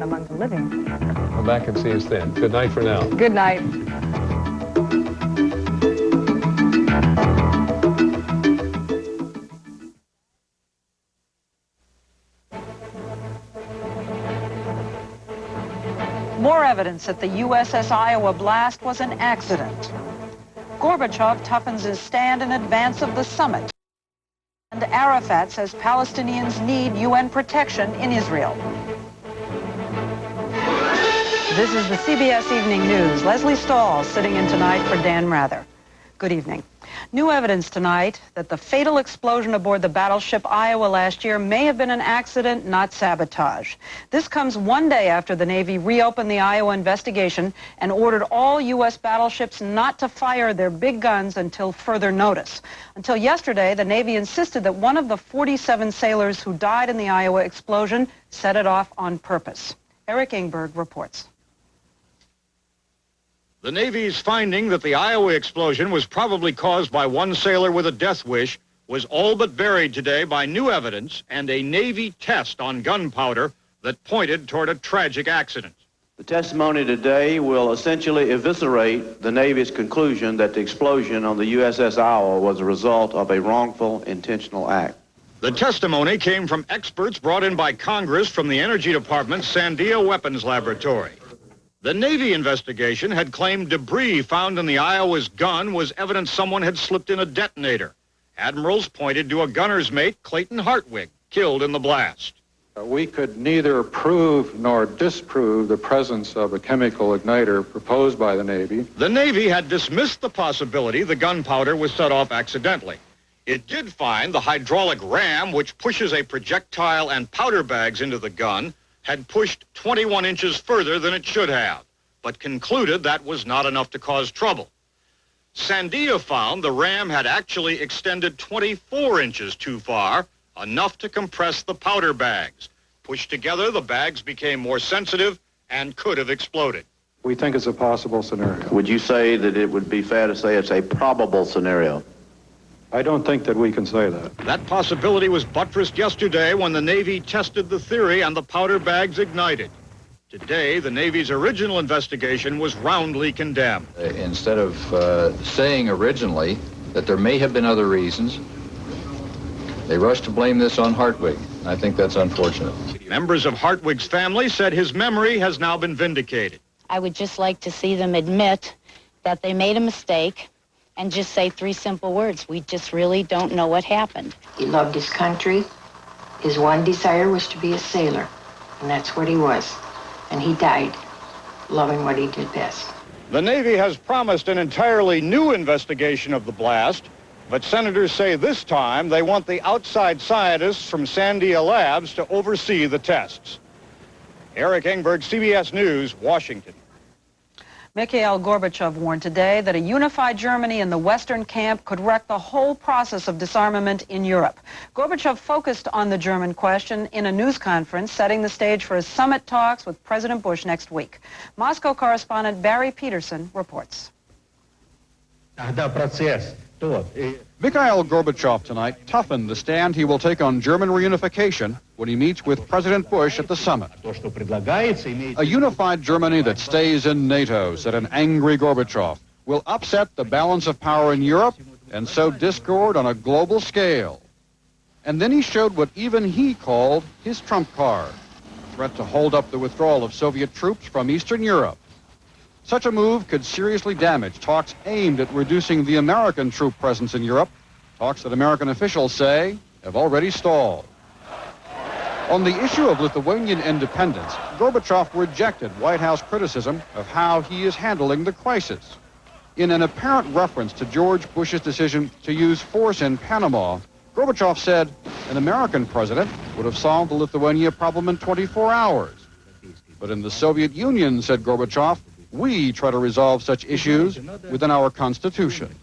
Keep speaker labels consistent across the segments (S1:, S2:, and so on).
S1: and among the living.
S2: Come back and see us then. Good night for now.
S1: Good night. More evidence that the USS Iowa blast was an accident. Gorbachev toughens his stand in advance of the summit. And Arafat says Palestinians need UN protection in Israel. This is the CBS Evening News. Leslie Stahl sitting in tonight for Dan Rather. Good evening. New evidence tonight that the fatal explosion aboard the battleship Iowa last year may have been an accident, not sabotage. This comes one day after the Navy reopened the Iowa investigation and ordered all U.S. battleships not to fire their big guns until further notice. Until yesterday, the Navy insisted that one of the 47 sailors who died in the Iowa explosion set it off on purpose. Eric Ingberg reports.
S3: The Navy's finding that the Iowa explosion was probably caused by one sailor with a death wish was all but buried today by new evidence and a Navy test on gunpowder that pointed toward a tragic accident.
S4: The testimony today will essentially eviscerate the Navy's conclusion that the explosion on the USS Iowa was a result of a wrongful intentional act.
S3: The testimony came from experts brought in by Congress from the Energy Department's Sandia Weapons Laboratory. The Navy investigation had claimed debris found in the Iowa's gun was evidence someone had slipped in a detonator. Admirals pointed to a gunner's mate, Clayton Hartwig, killed in the blast.
S5: We could neither prove nor disprove the presence of a chemical igniter proposed by the Navy.
S3: The Navy had dismissed the possibility the gunpowder was set off accidentally. It did find the hydraulic ram, which pushes a projectile and powder bags into the gun, had pushed 21 inches further than it should have, but concluded that was not enough to cause trouble. Sandia found the ram had actually extended 24 inches too far, enough to compress the powder bags. Pushed together, the bags became more sensitive and could have exploded.
S5: We think it's a possible scenario.
S4: Would you say that it would be fair to say it's a probable scenario?
S5: I don't think that we can say that.
S3: That possibility was buttressed yesterday when the Navy tested the theory and the powder bags ignited. Today, the Navy's original investigation was roundly condemned.
S6: Instead of saying originally that there may have been other reasons, they rushed to blame this on Hartwig. I think that's unfortunate.
S3: Members of Hartwig's family said his memory has now been vindicated.
S7: I would just like to see them admit that they made a mistake and just say three simple words. We just really don't know what happened.
S8: He loved his country. His one desire was to be a sailor, and that's what he was. And he died loving what he did best.
S3: The Navy has promised an entirely new investigation of the blast, but senators say this time they want the outside scientists from Sandia Labs to oversee the tests. Eric Ingberg, CBS News, Washington.
S1: Mikhail Gorbachev warned today that a unified Germany in the Western camp could wreck the whole process of disarmament in Europe. Gorbachev focused on the German question in a news conference, setting the stage for his summit talks with President Bush next week. Moscow correspondent Barry Peterson reports.
S9: Mikhail Gorbachev tonight toughened the stand he will take on German reunification when he meets with President Bush at the summit. A unified Germany that stays in NATO, said an angry Gorbachev, will upset the balance of power in Europe and sow discord on a global scale. And then he showed what even he called his trump card, a threat to hold up the withdrawal of Soviet troops from Eastern Europe. Such a move could seriously damage talks aimed at reducing the American troop presence in Europe, talks that American officials say have already stalled. On the issue of Lithuanian independence, Gorbachev rejected White House criticism of how he is handling the crisis. In an apparent reference to George Bush's decision to use force in Panama, Gorbachev said an American president would have solved the Lithuania problem in 24 hours. But in the Soviet Union, said Gorbachev, we try to resolve such issues within our Constitution.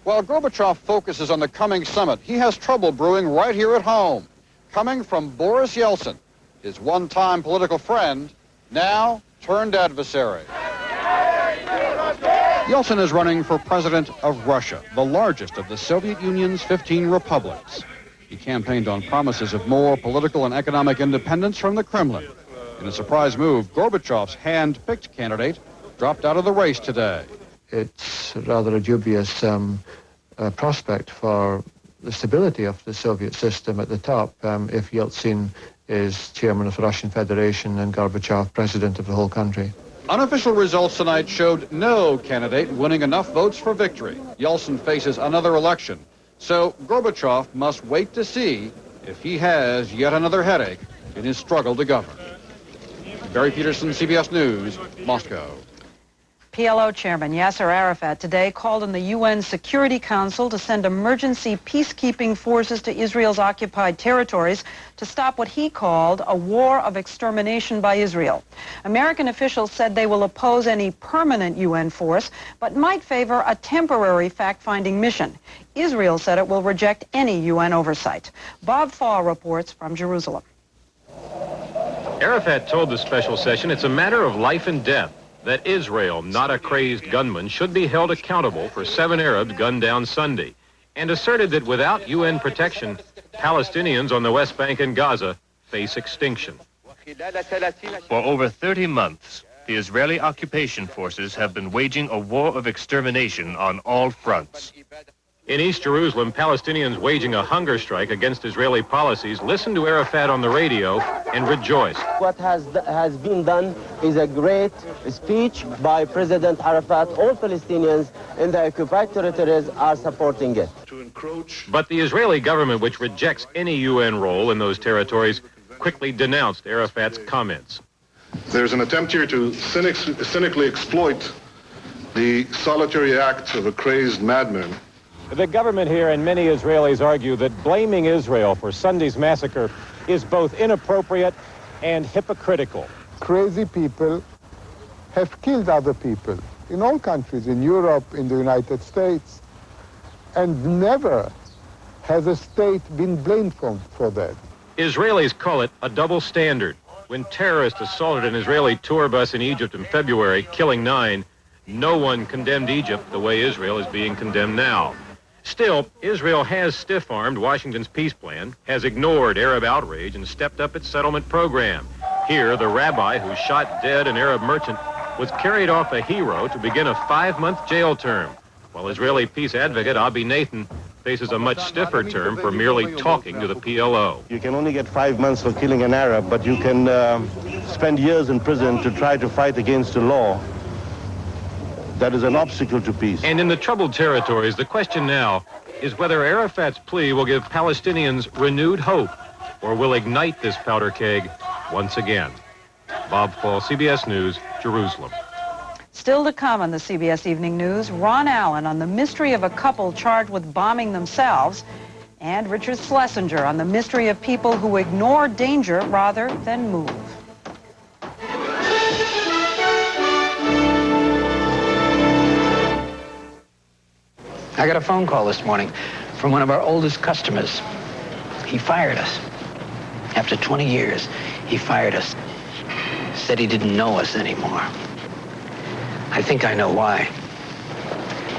S9: While Gorbachev focuses on the coming summit, he has trouble brewing right here at home, coming from Boris Yeltsin, his one-time political friend, now turned adversary. Yeltsin is running for president of Russia, the largest of the Soviet Union's 15 republics. He campaigned on promises of more political and economic independence from the Kremlin. In a surprise move, Gorbachev's hand-picked candidate dropped out of the race today.
S10: It's rather a dubious prospect for the stability of the Soviet system at the top if Yeltsin is chairman of the Russian Federation and Gorbachev president of the whole country.
S9: Unofficial results tonight showed no candidate winning enough votes for victory. Yeltsin faces another election, so Gorbachev must wait to see if he has yet another headache in his struggle to govern. Barry Peterson, CBS News, Moscow.
S1: PLO Chairman Yasser Arafat today called on the UN Security Council to send emergency peacekeeping forces to Israel's occupied territories to stop what he called a war of extermination by Israel. American officials said they will oppose any permanent UN force, but might favor a temporary fact-finding mission. Israel said it will reject any UN oversight. Bob Fall reports from Jerusalem.
S11: Arafat told the special session it's a matter of life and death, that Israel, not a crazed gunman, should be held accountable for 7 Arabs gunned down Sunday, and asserted that without UN protection, Palestinians on the West Bank and Gaza face extinction.
S12: For over 30 months, the Israeli occupation forces have been waging a war of extermination on all fronts.
S11: In East Jerusalem, Palestinians waging a hunger strike against Israeli policies listened to Arafat on the radio and rejoiced.
S13: What has been done is a great speech by President Arafat. All Palestinians in the occupied territories are supporting it.
S11: But the Israeli government, which rejects any UN role in those territories, quickly denounced Arafat's comments.
S14: There's an attempt here to cynically exploit the solitary act of a crazed madman.
S15: The government here and many Israelis argue that blaming Israel for Sunday's massacre is both inappropriate and hypocritical.
S16: Crazy people have killed other people in all countries, in Europe, in the United States, and never has a state been blamed for that.
S11: Israelis call it a double standard. When terrorists assaulted an Israeli tour bus in Egypt in February, killing 9, no one condemned Egypt the way Israel is being condemned now. Still, Israel has stiff-armed Washington's peace plan, has ignored Arab outrage, and stepped up its settlement program. Here, the rabbi who shot dead an Arab merchant was carried off a hero to begin a 5-month jail term, while Israeli peace advocate Abi Nathan faces a much stiffer term for merely talking to the PLO.
S17: You can only get 5 months for killing an Arab, but you can spend years in prison to try to fight against the law. That is an obstacle to peace.
S11: And in the troubled territories, the question now is whether Arafat's plea will give Palestinians renewed hope or will ignite this powder keg once again. Bob Fall, CBS News, Jerusalem.
S1: Still to come on the CBS Evening News, Ron Allen on the mystery of a couple charged with bombing themselves, and Richard Schlesinger on the mystery of people who ignore danger rather than move.
S18: I got a phone call this morning from one of our oldest customers. He fired us. After 20 years, he fired us. Said he didn't know us anymore. I think I know why.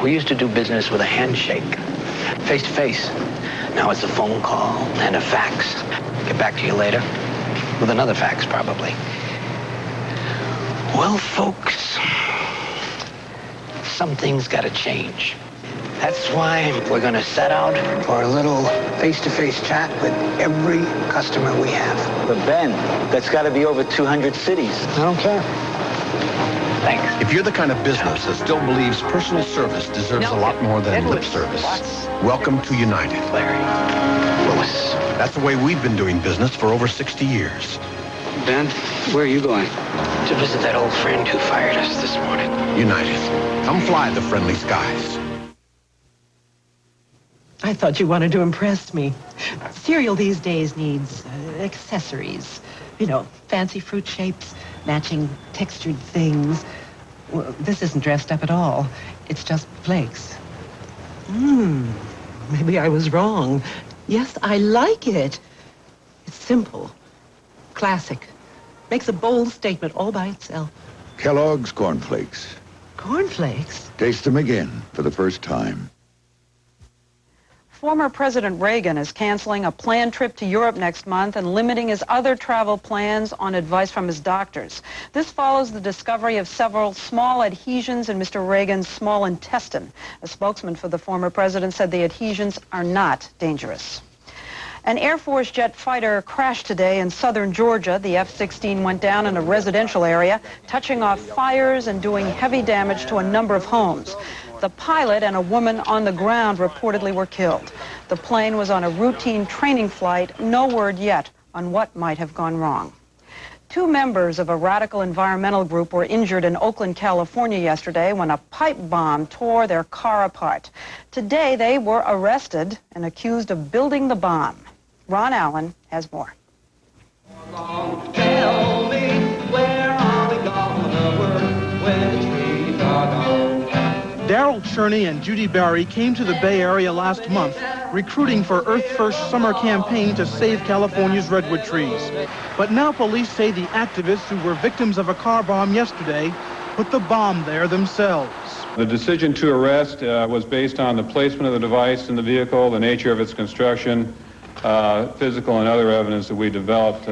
S18: We used to do business with a handshake, face to face. Now it's a phone call and a fax. Get back to you later. With another fax, probably. Well, folks, some things gotta change. That's why we're going to set out for a little face-to-face chat with every customer we have.
S13: But Ben, that's got to be over 200 cities.
S18: I don't care. Thanks.
S19: If you're the kind of business that still believes personal service deserves a lot more than lip service, welcome to United.
S18: Larry. Lewis.
S19: That's the way we've been doing business for over 60 years.
S18: Ben, where are you going? To visit that old friend who fired us this morning.
S19: United. Come fly the friendly skies.
S20: I thought you wanted to impress me. Cereal these days needs accessories. You know, fancy fruit shapes, matching textured things. Well, this isn't dressed up at all. It's just flakes. Maybe I was wrong. Yes, I like it. It's simple, classic. Makes a bold statement all by itself.
S21: Kellogg's Corn Flakes.
S20: Corn Flakes?
S21: Taste them again for the first time.
S1: Former President Reagan is canceling a planned trip to Europe next month and limiting his other travel plans on advice from his doctors. This follows the discovery of several small adhesions in Mr. Reagan's small intestine. A spokesman for the former president said the adhesions are not dangerous. An Air Force jet fighter crashed today in southern Georgia. The F-16 went down in a residential area, touching off fires and doing heavy damage to a number of homes. The pilot and a woman on the ground reportedly were killed. The plane was on a routine training flight. No word yet on what might have gone wrong. 2 members of a radical environmental group were injured in Oakland, California yesterday when a pipe bomb tore their car apart. Today they were arrested and accused of building the bomb. Ron Allen has more.
S2: Tell me, where are we gonna work when the trees are gone?
S22: Daryl Cherney and Judy Barry came to the Bay Area last month, recruiting for Earth First summer campaign to save California's redwood trees. But now police say the activists who were victims of a car bomb yesterday put the bomb there themselves.
S5: The decision to arrest was based on the placement of the device in the vehicle, the nature of its construction, physical and other evidence that we developed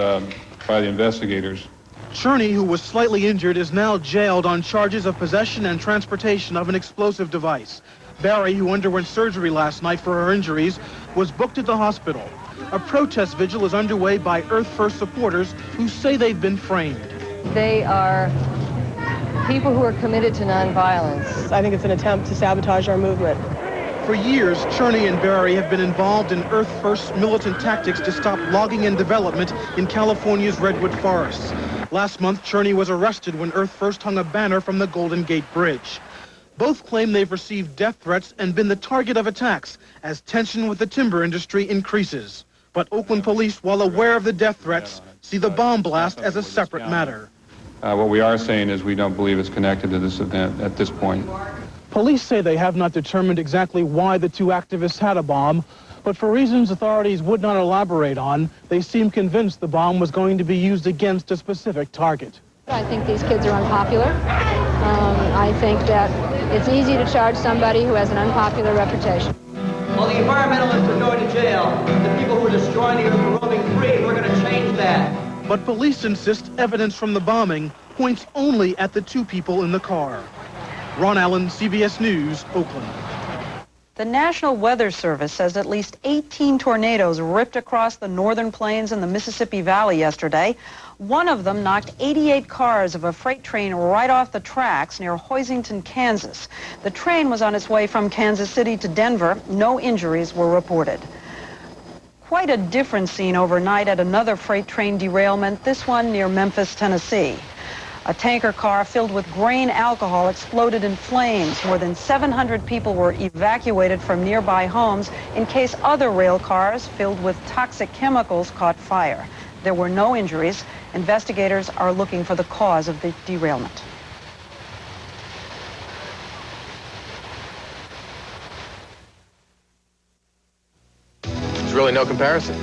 S5: by the investigators.
S22: Cherney, who was slightly injured, is now jailed on charges of possession and transportation of an explosive device. Barry, who underwent surgery last night for her injuries, was booked at the hospital. A protest vigil is underway by Earth First supporters who say they've been framed.
S23: They are people who are committed to nonviolence.
S24: I think it's an attempt to sabotage our movement.
S22: For years, Cherney and Barry have been involved in Earth First militant tactics to stop logging and development in California's redwood forests. Last month, Cherney was arrested when Earth First hung a banner from the Golden Gate Bridge. Both claim they've received death threats and been the target of attacks as tension with the timber industry increases. But Oakland police, while aware of the death threats, see the bomb blast as a separate matter.
S5: What we are saying is we don't believe it's connected to this event at this point.
S22: Police say they have not determined exactly why the 2 activists had a bomb, but for reasons authorities would not elaborate on, they seem convinced the bomb was going to be used against a specific target.
S25: I think these kids are unpopular. I think that it's easy to charge somebody who has an unpopular reputation.
S2: Well, the environmentalists are going to jail. The people who are destroying the earth are roaming free, and we're going to change that.
S22: But police insist evidence from the bombing points only at the 2 people in the car. Ron Allen, CBS News, Oakland.
S1: The National Weather Service says at least 18 tornadoes ripped across the northern plains and the Mississippi Valley yesterday. One of them knocked 88 cars of a freight train right off the tracks near Hoisington, Kansas. The train was on its way from Kansas City to Denver. No injuries were reported. Quite a different scene overnight at another freight train derailment, this one near Memphis, Tennessee. A tanker car filled with grain alcohol exploded in flames. More than 700 people were evacuated from nearby homes in case other rail cars filled with toxic chemicals caught fire. There were no injuries. Investigators are looking for the cause of the derailment.
S26: There's really no comparison.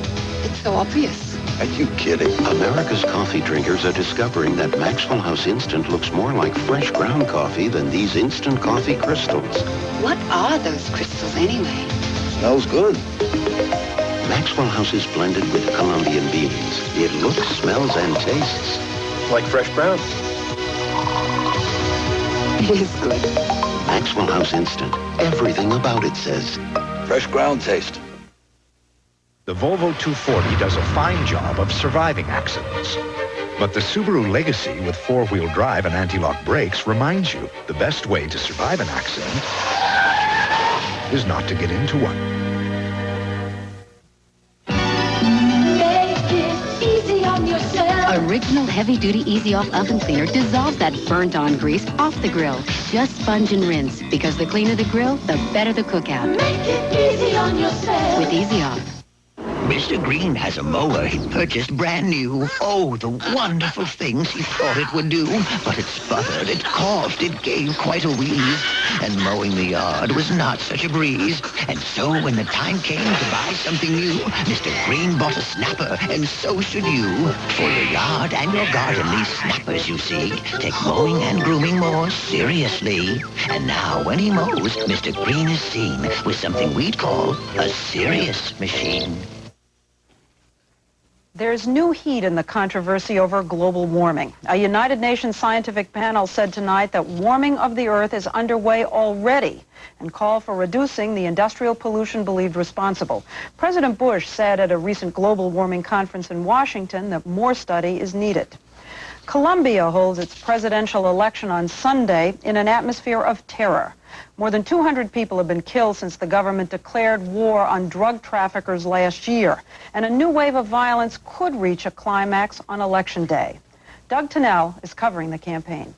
S27: It's so obvious.
S28: Are you kidding? America's coffee drinkers are discovering that Maxwell House Instant looks more like fresh ground coffee than these instant coffee crystals.
S27: What are those crystals anyway?
S28: Smells good. Maxwell House is blended with Colombian beans. It looks, smells, and tastes
S26: like fresh ground.
S27: It is good.
S28: Maxwell House Instant. Everything about it says
S19: fresh ground taste.
S29: The Volvo 240 does a fine job of surviving accidents. But the Subaru Legacy with four-wheel drive and anti-lock brakes reminds you the best way to survive an accident is not to get into one.
S27: Make it easy on yourself. Original heavy-duty easy-off oven cleaner dissolves that burnt-on grease off the grill. Just sponge and rinse, because the cleaner the grill, the better the cookout.
S2: Make it easy on yourself.
S27: With Easy Off.
S3: Mr. Green has a mower he purchased brand new. Oh, the wonderful things he thought it would do. But it sputtered, it coughed, it gave quite a wheeze. And mowing the yard was not such a breeze. And so when the time came to buy something new, Mr. Green bought a snapper, and so should you. For your yard and your garden, these snappers, you see, take mowing and grooming more seriously. And now when he mows, Mr. Green is seen with something we'd call a serious machine.
S1: There's new heat in the controversy over global warming. A United Nations scientific panel said tonight that warming of the Earth is underway already and called for reducing the industrial pollution believed responsible. President Bush said at a recent global warming conference in Washington that more study is needed. Colombia holds its presidential election on Sunday in an atmosphere of terror. More than 200 people have been killed since the government declared war on drug traffickers last year, and a new wave of violence could reach a climax on Election Day. Doug Tennell is covering the campaign.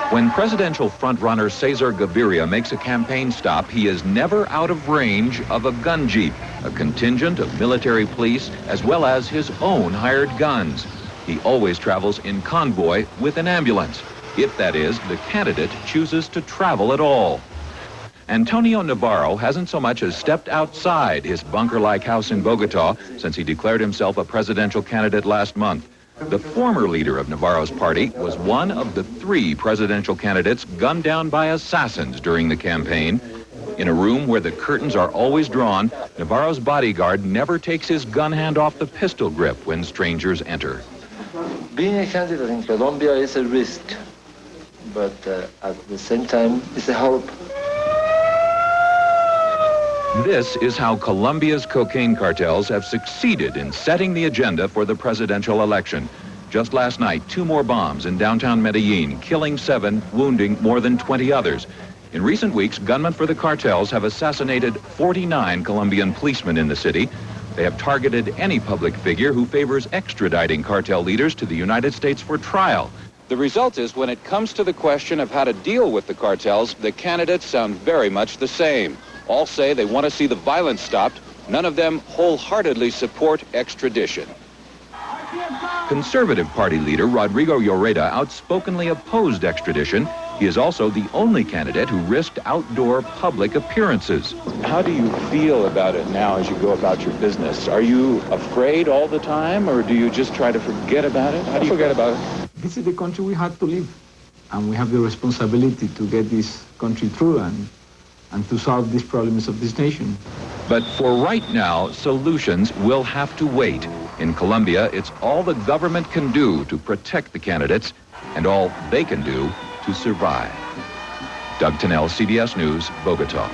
S4: When presidential frontrunner Cesar Gaviria makes a campaign stop, he is never out of range of a gun jeep, a contingent of military police, as well as his own hired guns. He always travels in convoy with an ambulance, if, that is, the candidate chooses to travel at all. Antonio Navarro hasn't so much as stepped outside his bunker-like house in Bogota since he declared himself a presidential candidate last month. The former leader of Navarro's party was one of the 3 presidential candidates gunned down by assassins during the campaign. In a room where the curtains are always drawn, Navarro's bodyguard never takes his gun hand off the pistol grip when strangers enter.
S6: Being a candidate in Colombia is a risk, but at the same time, it's a hope.
S4: This is how Colombia's cocaine cartels have succeeded in setting the agenda for the presidential election. Just last night, 2 more bombs in downtown Medellin, killing 7, wounding more than 20 others. In recent weeks, gunmen for the cartels have assassinated 49 Colombian policemen in the city. They have targeted any public figure who favors extraditing cartel leaders to the United States for trial. The result is, when it comes to the question of how to deal with the cartels, the candidates sound very much the same. All say they want to see the violence stopped. None of them wholeheartedly support extradition. Conservative Party leader Rodrigo Lloreda outspokenly opposed extradition. He is also the only candidate who risked outdoor public appearances.
S7: How do you feel about it now as you go about your business? Are you afraid all the time, or do you just try to forget about it? How do you forget about it?
S8: This is the country we have to live, and we have the responsibility to get this country through and to solve these problems of this nation.
S4: But for right now, solutions will have to wait. In Colombia, it's all the government can do to protect the candidates and all they can do to survive. Doug Tennell, CBS News, Bogota.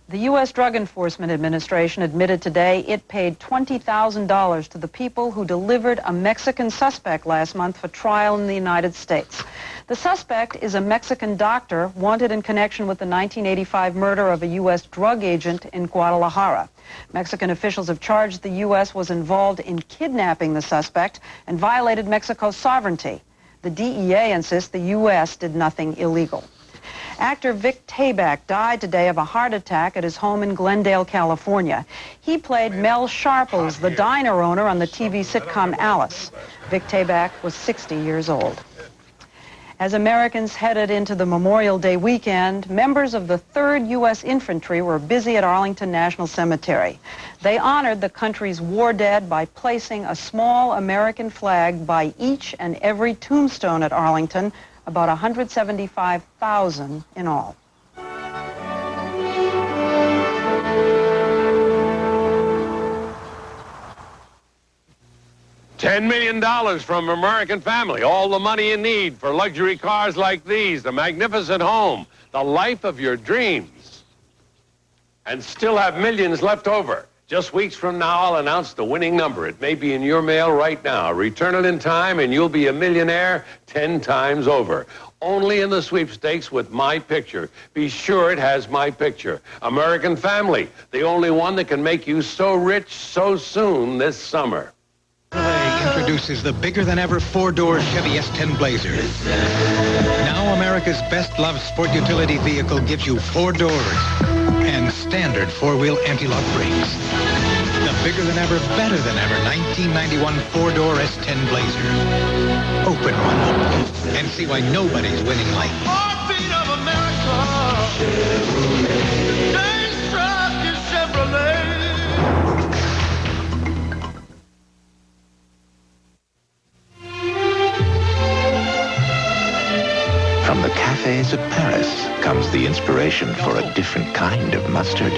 S1: The U.S. Drug Enforcement Administration admitted today it paid $20,000 to the people who delivered a Mexican suspect last month for trial in the United States. The suspect is a Mexican doctor wanted in connection with the 1985 murder of a U.S. drug agent in Guadalajara. Mexican officials have charged the U.S. was involved in kidnapping the suspect and violated Mexico's sovereignty. The DEA insists the U.S. did nothing illegal. Actor Vic Tayback died today of a heart attack at his home in Glendale, California. He played Mel Sharples, the diner owner on the TV sitcom Alice. Vic Tayback was 60 years old. As Americans headed into the Memorial Day weekend, members of the 3rd U.S. Infantry were busy at Arlington National Cemetery. They honored the country's war dead by placing a small American flag by each and every tombstone at Arlington, about 175,000 in all.
S9: $10 million from American Family. All the money you need for luxury cars like these, the magnificent home, the life of your dreams. And still have millions left over. Just weeks from now, I'll announce the winning number. It may be in your mail right now. Return it in time and you'll be a millionaire 10 times over. Only in the sweepstakes with my picture. Be sure it has my picture. American Family, the only one that can make you so rich so soon this summer.
S29: Introduces the bigger-than-ever 4-door Chevy S10 Blazer. Now America's best-loved sport utility vehicle gives you 4 doors and standard 4-wheel anti-lock brakes. The
S10: bigger than ever, better than ever 1991 four-door S10 Blazer. Open one up and see why nobody's winning like
S11: Heartbeat of America. Chevrolet. They struck is Chevrolet.
S28: From the cafes of Paris comes the inspiration for a different kind of mustard.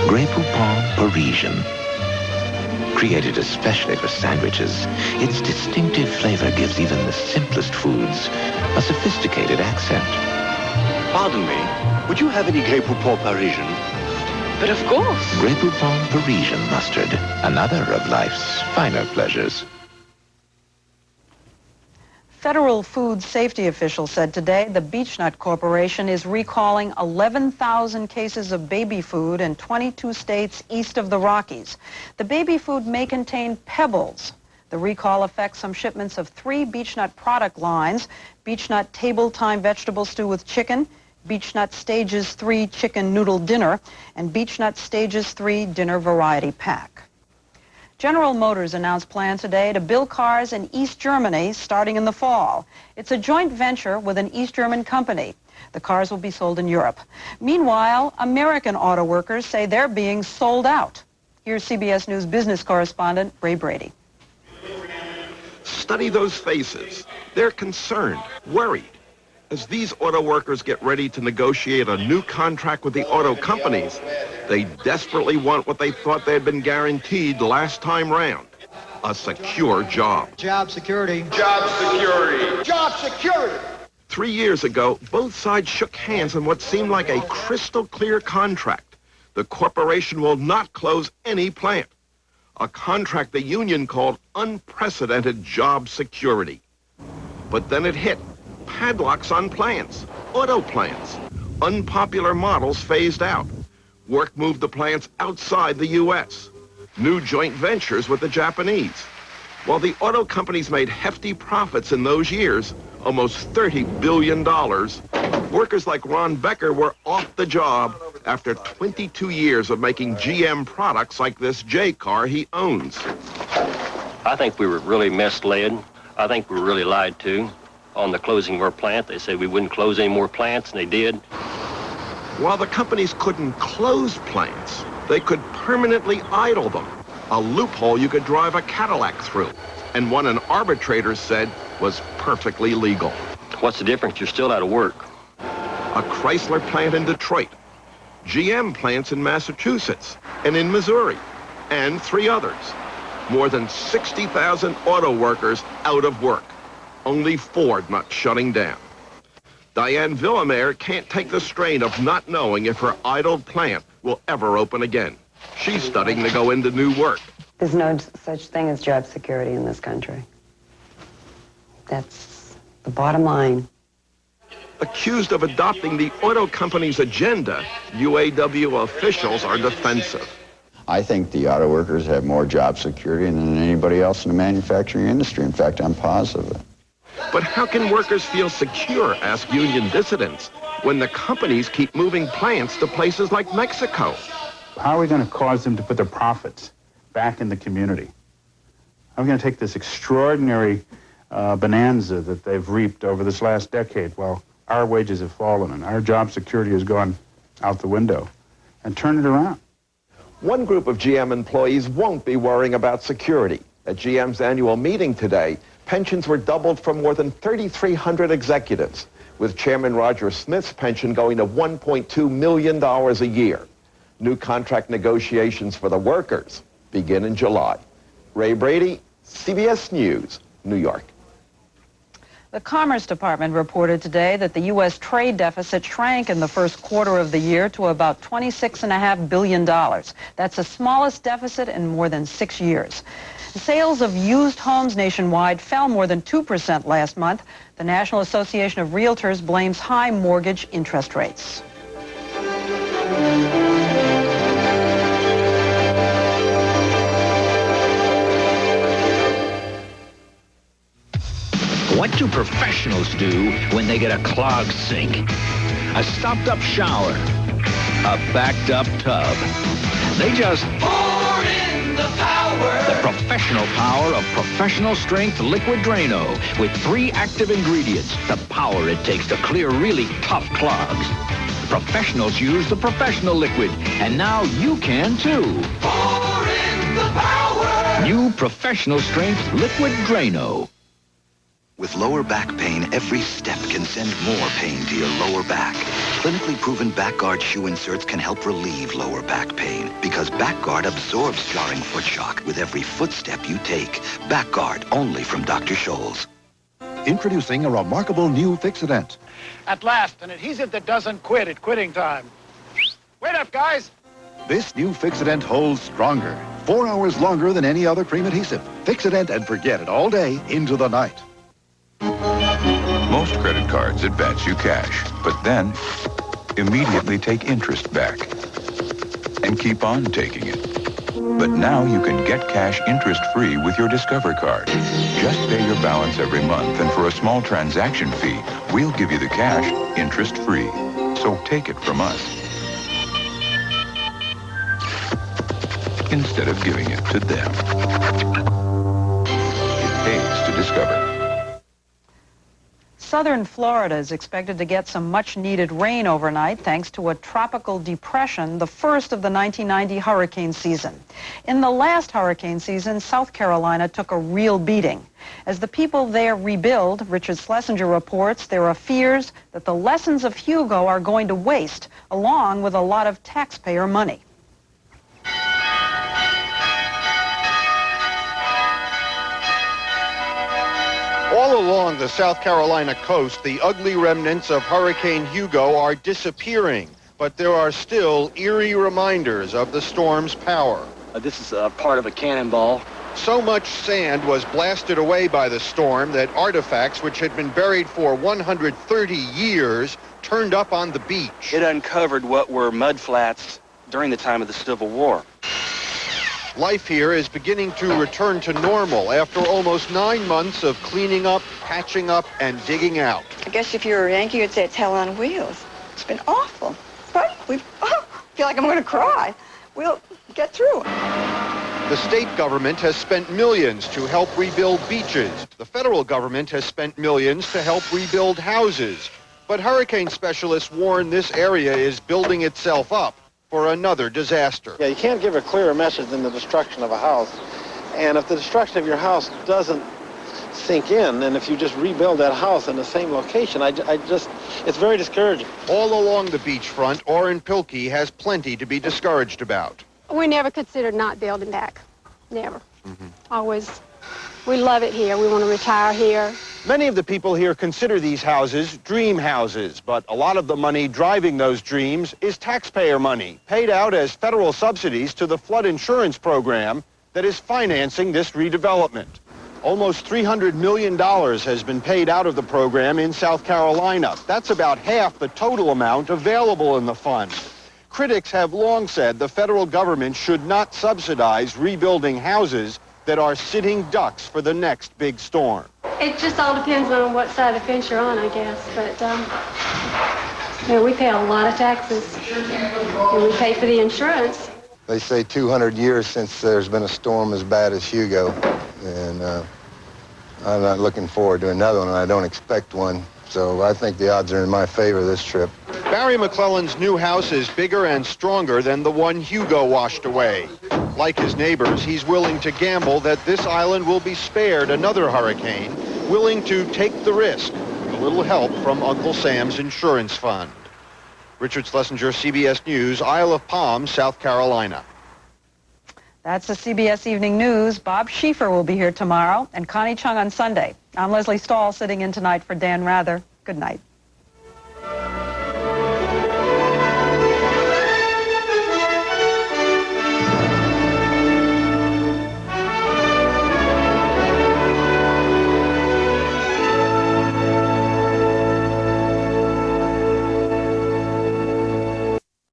S28: Grey Poupon Parisian. Created especially for sandwiches, its distinctive flavor gives even the simplest foods a sophisticated accent.
S12: Pardon me, would you have any Grey Poupon Parisian?
S28: But of course. Grey Poupon Parisian mustard, another of life's finer pleasures.
S1: Federal food safety officials said today the Beechnut Corporation is recalling 11,000 cases of baby food in 22 states east of the Rockies. The baby food may contain pebbles. The recall affects some shipments of 3 Beechnut product lines: Beechnut Table Time Vegetable Stew with Chicken, Beechnut Stages 3 Chicken Noodle Dinner, and Beechnut Stages 3 Dinner Variety Pack. General Motors announced plans today to build cars in East Germany starting in the fall. It's a joint venture with an East German company. The cars will be sold in Europe. Meanwhile, American auto workers say they're being sold out. Here's CBS News business correspondent Ray Brady.
S13: Study those faces. They're concerned, worried. As these auto workers get ready to negotiate a new contract with the auto companies, they desperately want what they thought they had been guaranteed last time round: a secure job.
S14: Job security.
S13: Job security.
S14: Job security.
S13: 3 years ago, both sides shook hands on what seemed like a crystal clear contract. The corporation will not close any plant. A contract the union called unprecedented job security. But then it hit. Padlocks on plants, auto plants, unpopular models phased out. Work moved the plants outside the U.S. New joint ventures with the Japanese. While the auto companies made hefty profits in those years, almost $30 billion, workers like Ron Becker were off the job after 22 years of making GM products like this J car he owns.
S15: I think we were really misled. I think we were really lied to. On the closing of our plant, they said we wouldn't close any more plants, and they did.
S13: While the companies couldn't close plants, they could permanently idle them, a loophole you could drive a Cadillac through, and one an arbitrator said was perfectly legal.
S15: What's the difference? You're still out of work.
S13: A Chrysler plant in Detroit, GM plants in Massachusetts and in Missouri, and 3 others. More than 60,000 auto workers out of work. Only Ford not shutting down. Diane Villamere can't take the strain of not knowing if her idled plant will ever open again. She's studying to go into new work.
S16: There's no such thing as job security in this country. That's the bottom line.
S13: Accused of adopting the auto company's agenda, UAW officials are defensive.
S21: I think the auto workers have more job security than anybody else in the manufacturing industry. In fact, I'm positive of it.
S13: But how can workers feel secure, ask union dissidents, when the companies keep moving plants to places like Mexico?
S5: How are we going to cause them to put their profits back in the community? How are we going to take this extraordinary bonanza that they've reaped over this last decade while our wages have fallen and our job security has gone out the window, and turn it around?
S13: One group of GM employees won't be worrying about security. At GM's annual meeting today, pensions were doubled for more than 3,300 executives, with Chairman Roger Smith's pension going to $1.2 million a year. New contract negotiations for the workers begin in July. Ray Brady, CBS News, New York.
S1: The Commerce Department reported today that the U.S. trade deficit shrank in the first quarter of the year to about $26.5 billion. That's the smallest deficit in more than 6 years. Sales of used homes nationwide fell more than 2% last month. The National Association of Realtors blames high mortgage interest rates.
S3: What do professionals do when they get a clogged sink, a stopped-up shower, a backed-up tub? They just
S14: The professional power of professional strength liquid Drano with 3 active ingredients. The power it takes to clear really tough clogs. Professionals use the professional liquid, and now you can too. Pour in the power. New professional strength liquid Drano.
S17: With lower back pain, every step can send more pain to your lower back. Clinically proven BackGuard shoe inserts can help relieve lower back pain because BackGuard absorbs jarring foot shock with every footstep you take. BackGuard, only from Dr. Scholl's.
S19: Introducing a remarkable new Fixodent.
S18: At last, an adhesive that doesn't quit at quitting time. Wait up, guys.
S19: This new Fixodent holds stronger. 4 hours longer than any other cream adhesive. Fixodent and forget it all day into the night.
S20: Most credit cards advance you cash, but then immediately take interest back and keep on taking it. But now you can get cash interest-free with your Discover card. Just pay your balance every month, and for a small transaction fee, we'll give you the cash interest-free. So take it from us instead of giving it to them. It pays to Discover.
S1: Southern Florida is expected to get some much-needed rain overnight thanks to a tropical depression, the first of the 1990 hurricane season. In the last hurricane season, South Carolina took a real beating. As the people there rebuild, Richard Schlesinger reports there are fears that the lessons of Hugo are going to waste, along with a lot of taxpayer money.
S13: All along the South Carolina coast, the ugly remnants of Hurricane Hugo are disappearing, but there are still eerie reminders of the storm's power.
S22: This is part of a cannonball.
S13: So much sand was blasted away by the storm that artifacts which had been buried for 130 years turned up on the beach.
S22: It uncovered what were mud flats during the time of the Civil War.
S13: Life here is beginning to return to normal after almost 9 months of cleaning up, patching up, and digging out.
S23: I guess if you were a Yankee, you'd say it's hell on wheels. It's been awful. But I feel like I'm going to cry. We'll get through it.
S13: The state government has spent millions to help rebuild beaches. The federal government has spent millions to help rebuild houses. But hurricane specialists warn this area is building itself up for another disaster.
S24: Yeah, you can't give a clearer message than the destruction of a house. And if the destruction of your house doesn't sink in, and if you just rebuild that house in the same location, it's very discouraging.
S13: All along the beachfront, Orrin Pilkey has plenty to be discouraged about.
S25: We never considered not building back. Never. Always. We love it here. We want to retire here.
S13: Many of the people here consider these houses dream houses, but a lot of the money driving those dreams is taxpayer money, paid out as federal subsidies to the flood insurance program that is financing this redevelopment. Almost $300 million has been paid out of the program in South Carolina. That's about half the total amount available in the fund. Critics have long said the federal government should not subsidize rebuilding houses that are sitting ducks for the next big storm.
S25: It just all depends on what side of the fence you're on, I guess. But we pay a lot of taxes. And we pay for the insurance.
S26: They say 200 years since there's been a storm as bad as Hugo. And I'm not looking forward to another one, and I don't expect one. So I think the odds are in my favor this trip.
S13: Barry McClellan's new house is bigger and stronger than the one Hugo washed away. Like his neighbors, he's willing to gamble that this island will be spared another hurricane, willing to take the risk, with a little help from Uncle Sam's insurance fund. Richard Schlesinger, CBS News, Isle of Palm, South Carolina.
S1: That's the CBS Evening News. Bob Schieffer will be here tomorrow, and Connie Chung on Sunday. I'm Leslie Stahl, sitting in tonight for Dan Rather. Good night.